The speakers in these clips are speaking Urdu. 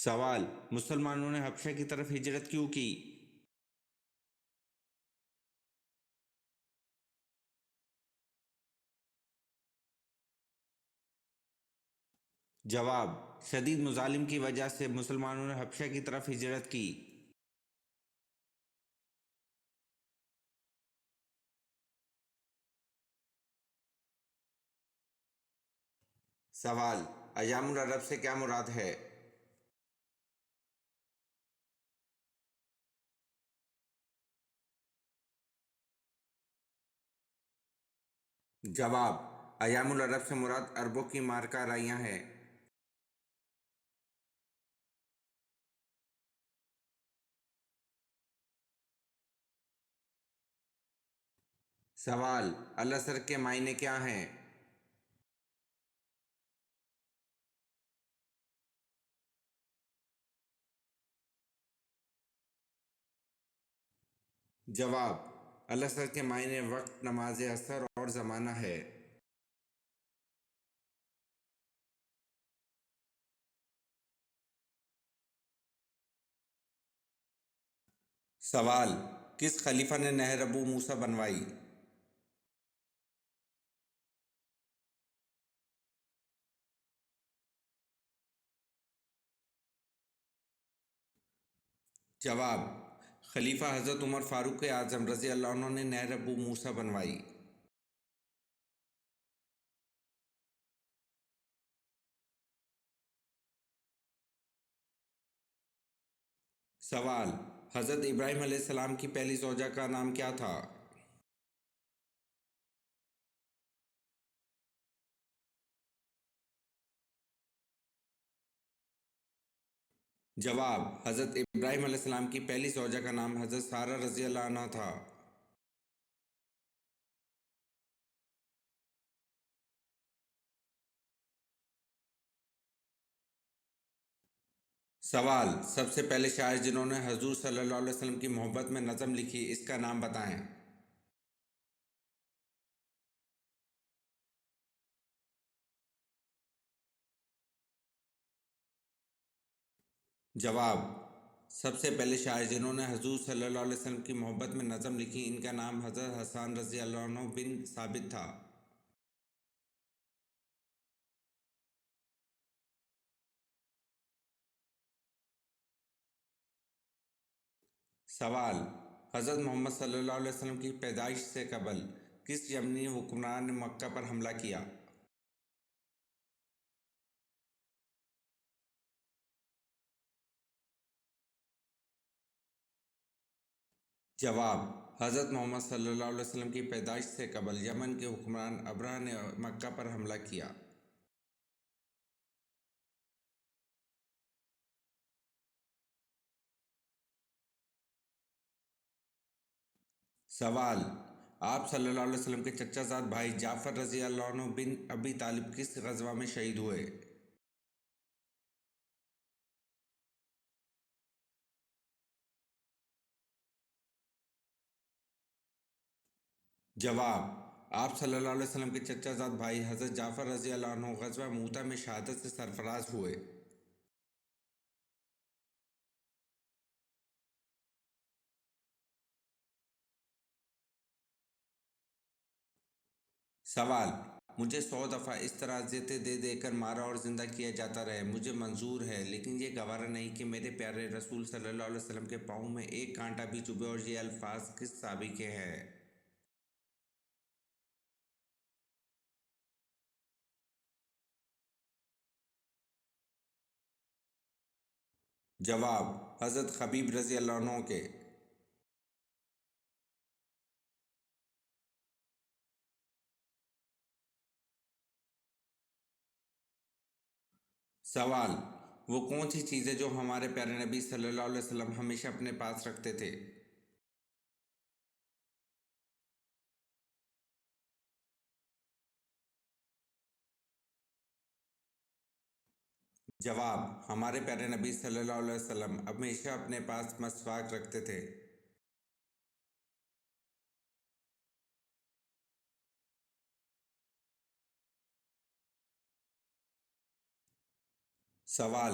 سوال: مسلمانوں نے حبشہ کی طرف ہجرت کیوں کی؟ جواب: شدید مظالم کی وجہ سے مسلمانوں نے حبشہ کی طرف ہجرت کی۔ سوال: ایام العرب سے کیا مراد ہے؟ جواب: ایام العرب سے مراد عربوں کی مارکہ آرائیاں ہیں۔ سوال: العصر کے معنی کیا ہیں؟ جواب: العصر کے معنی وقت، نماز عصر اور زمانہ ہے۔ سوال: کس خلیفہ نے نہر ابو موسیٰ بنوائی؟ جواب: خلیفہ حضرت عمر فاروق اعظم رضی اللہ عنہ نے نہر ابو موسیٰ بنوائی۔ سوال: حضرت ابراہیم علیہ السلام کی پہلی زوجہ کا نام کیا تھا؟ جواب: حضرت ابراہیم علیہ السلام کی پہلی زوجہ کا نام حضرت سارہ رضی اللہ عنہ تھا۔ سوال: سب سے پہلے شاعر جنہوں نے حضور صلی اللہ علیہ وسلم کی محبت میں نظم لکھی، اس کا نام بتائیں۔ جواب: سب سے پہلے شاعر جنہوں نے حضور صلی اللہ علیہ وسلم کی محبت میں نظم لکھی، ان کا نام حضرت حسان رضی اللہ عنہ بن ثابت تھا۔ سوال: حضرت محمد صلی اللہ علیہ وسلم کی پیدائش سے قبل کس یمنی حکمران نے مکہ پر حملہ کیا؟ جواب: حضرت محمد صلی اللہ علیہ وسلم کی پیدائش سے قبل یمن کے حکمران ابرہہ نے مکہ پر حملہ کیا۔ سوال: آپ صلی اللہ علیہ وسلم کے چچا زاد بھائی جعفر رضی اللہ عنہ بن ابی طالب کس غزوہ میں شہید ہوئے؟ جواب: آپ صلی اللہ علیہ وسلم کے چچا زاد بھائی حضرت جعفر رضی اللہ عنہ غزوہ موتہ میں شہادت سے سرفراز ہوئے۔ سوال: مجھے 100 دفعہ اس طرح اذیتیں دے دے کر مارا اور زندہ کیا جاتا رہے، مجھے منظور ہے، لیکن یہ گوارا نہیں کہ میرے پیارے رسول صلی اللہ علیہ وسلم کے پاؤں میں ایک کانٹا بھی چبھے، اور یہ الفاظ کس صحابی کے ہیں؟ جواب: حضرت خبیب رضی اللہ عنہ کے۔ سوال: وہ کون سی چیزیں جو ہمارے پیارے نبی صلی اللہ علیہ وسلم ہمیشہ اپنے پاس رکھتے تھے؟ جواب: ہمارے پیارے نبی صلی اللہ علیہ وسلم ہمیشہ اپنے پاس مسواک رکھتے تھے۔ سوال: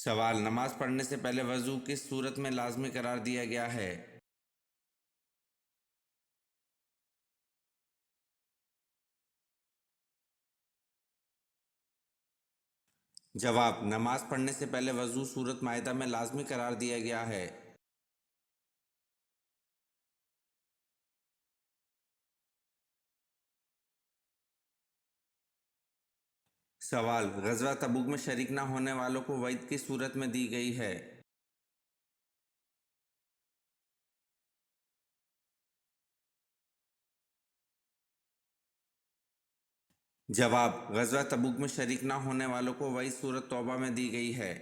سوال: نماز پڑھنے سے پہلے وضو کس صورت میں لازمی قرار دیا گیا ہے؟ جواب: نماز پڑھنے سے پہلے وضو سورۃ مائدہ میں لازمی قرار دیا گیا ہے۔ سوال: غزوہ تبوک میں شریک نہ ہونے والوں کو وعید کس صورت میں دی گئی ہے؟ جواب: غزوہ تبوک میں شریک نہ ہونے والوں کو وعید سورۃ توبہ میں دی گئی ہے۔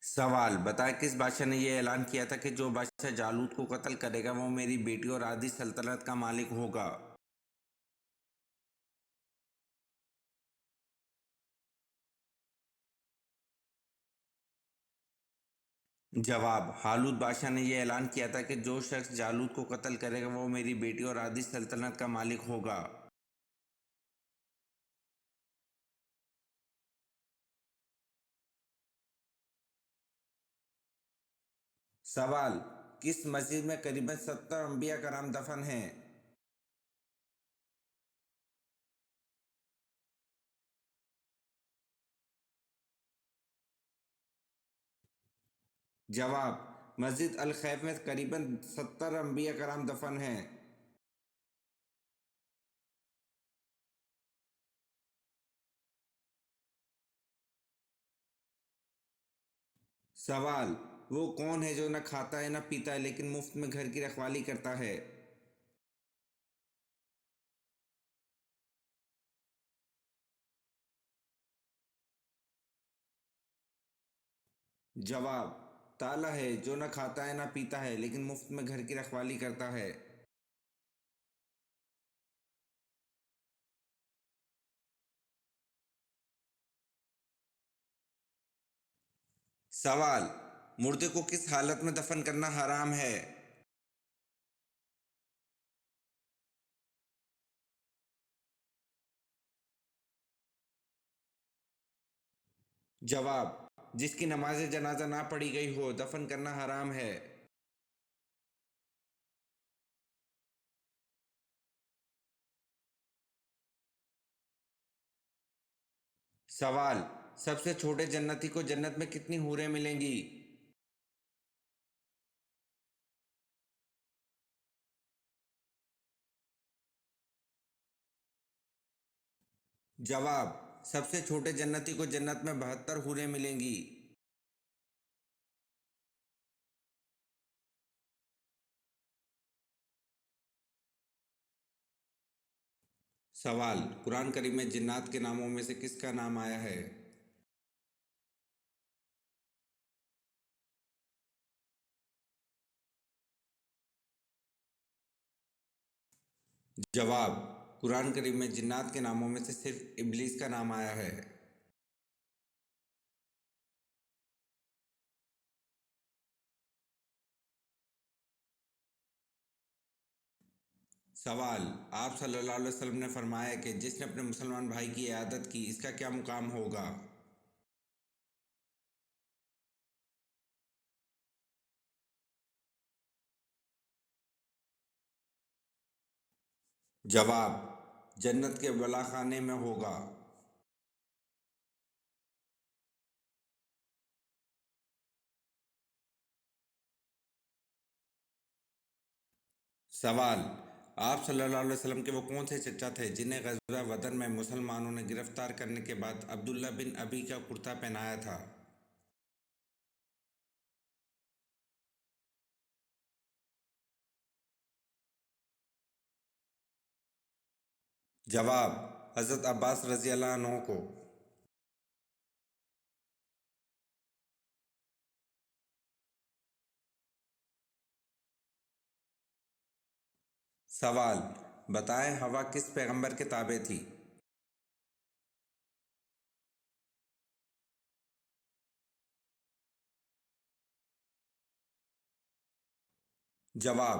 سوال: بتائیں کس بادشاہ نے یہ اعلان کیا تھا کہ جو بادشاہ جالوت کو قتل کرے گا وہ میری بیٹی اور آدھی سلطنت کا مالک ہوگا؟ جواب: حالود بادشاہ نے یہ اعلان کیا تھا کہ جو شخص جالوت کو قتل کرے گا وہ میری بیٹی اور آدھی سلطنت کا مالک ہوگا۔ سوال: کس مسجد میں قریباً 70 انبیاء کرام دفن ہیں؟ جواب: مسجد الخیف میں قریباً 70 انبیاء کرام دفن ہیں۔ سوال: وہ کون ہے جو نہ کھاتا ہے نہ پیتا ہے لیکن مفت میں گھر کی رکھوالی کرتا ہے؟ جواب: تالا ہے جو نہ کھاتا ہے نہ پیتا ہے لیکن مفت میں گھر کی رکھوالی کرتا ہے۔ سوال: مردے کو کس حالت میں دفن کرنا حرام ہے؟ جواب: جس کی نماز جنازہ نہ پڑھی گئی ہو دفن کرنا حرام ہے۔ سوال: سب سے چھوٹے جنتی کو جنت میں کتنی حوریں ملیں گی؟ جواب: سب سے چھوٹے جنتی کو جنت میں 72 حوریں ملیں گی۔ سوال: قرآن کریم میں جنات کے ناموں میں سے کس کا نام آیا ہے؟ جواب: قرآن کریم میں جنات کے ناموں میں سے صرف ابلیس کا نام آیا ہے۔ سوال: آپ صلی اللہ علیہ وسلم نے فرمایا کہ جس نے اپنے مسلمان بھائی کی عیادت کی اس کا کیا مقام ہوگا؟ جواب: جنت کے بالا خانے میں ہوگا۔ سوال: آپ صلی اللہ علیہ وسلم کے وہ کون سے چچا تھے جنہیں غزوہ بدر میں مسلمانوں نے گرفتار کرنے کے بعد عبداللہ بن ابی کا کرتا پہنایا تھا؟ جواب: حضرت عباس رضی اللہ عنہ کو۔ سوال: بتائیں ہوا کس پیغمبر کے تابع تھی؟ جواب: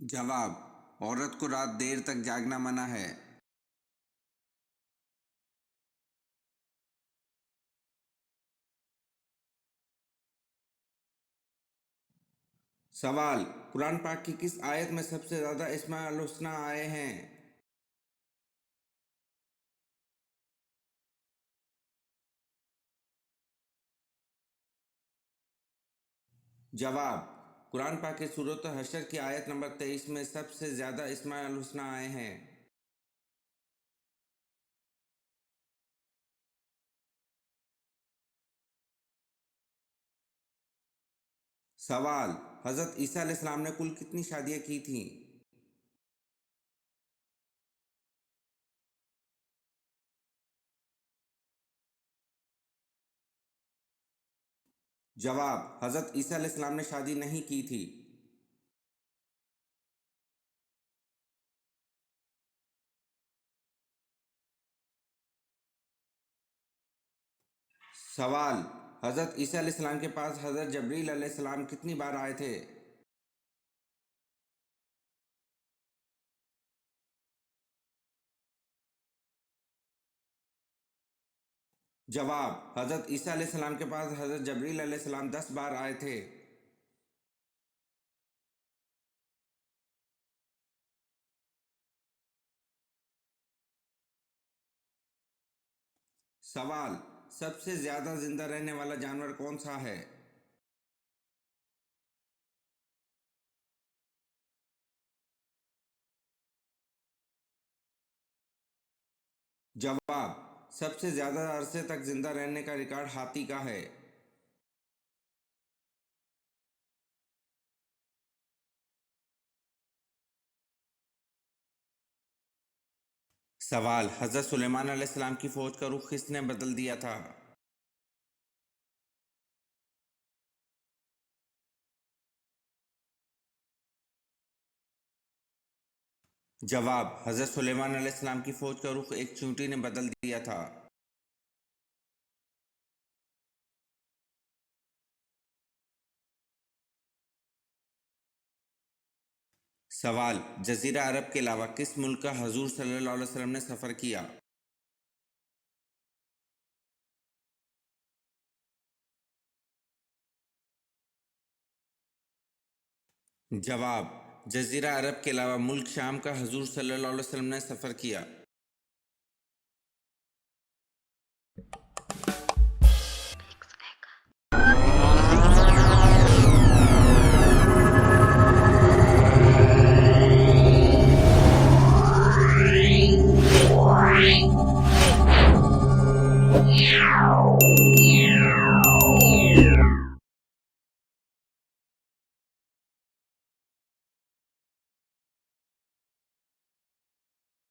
جواب: عورت کو رات دیر تک جاگنا منع ہے۔ سوال: قرآن پاک کی کس آیت میں سب سے زیادہ اسماء الحسنی آئے ہیں؟ جواب: قرآن پاک کی سورۃ حشر کی آیت نمبر 23 میں سب سے زیادہ اسماء الحسنی آئے ہیں۔ سوال: حضرت عیسیٰ علیہ السلام نے کل کتنی شادیاں کی تھیں؟ جواب: حضرت عیسیٰ علیہ السلام نے شادی نہیں کی تھی۔ سوال: حضرت عیسیٰ علیہ السلام کے پاس حضرت جبریل علیہ السلام کتنی بار آئے تھے؟ جواب: حضرت عیسیٰ علیہ السلام کے پاس حضرت جبریل علیہ السلام 10 بار آئے تھے۔ سوال: سب سے زیادہ زندہ رہنے والا جانور کون سا ہے؟ جواب: سب سے زیادہ عرصے تک زندہ رہنے کا ریکارڈ ہاتھی کا ہے۔ سوال: حضرت سلیمان علیہ السلام کی فوج کا رخ کس نے بدل دیا تھا؟ جواب: حضرت سلیمان علیہ السلام کی فوج کا رخ ایک چیونٹی نے بدل دیا تھا۔ سوال: جزیرہ عرب کے علاوہ کس ملک کا حضور صلی اللہ علیہ وسلم نے سفر کیا؟ جواب: جزیرہ عرب کے علاوہ ملک شام کا حضور صلی اللہ علیہ وسلم نے سفر کیا۔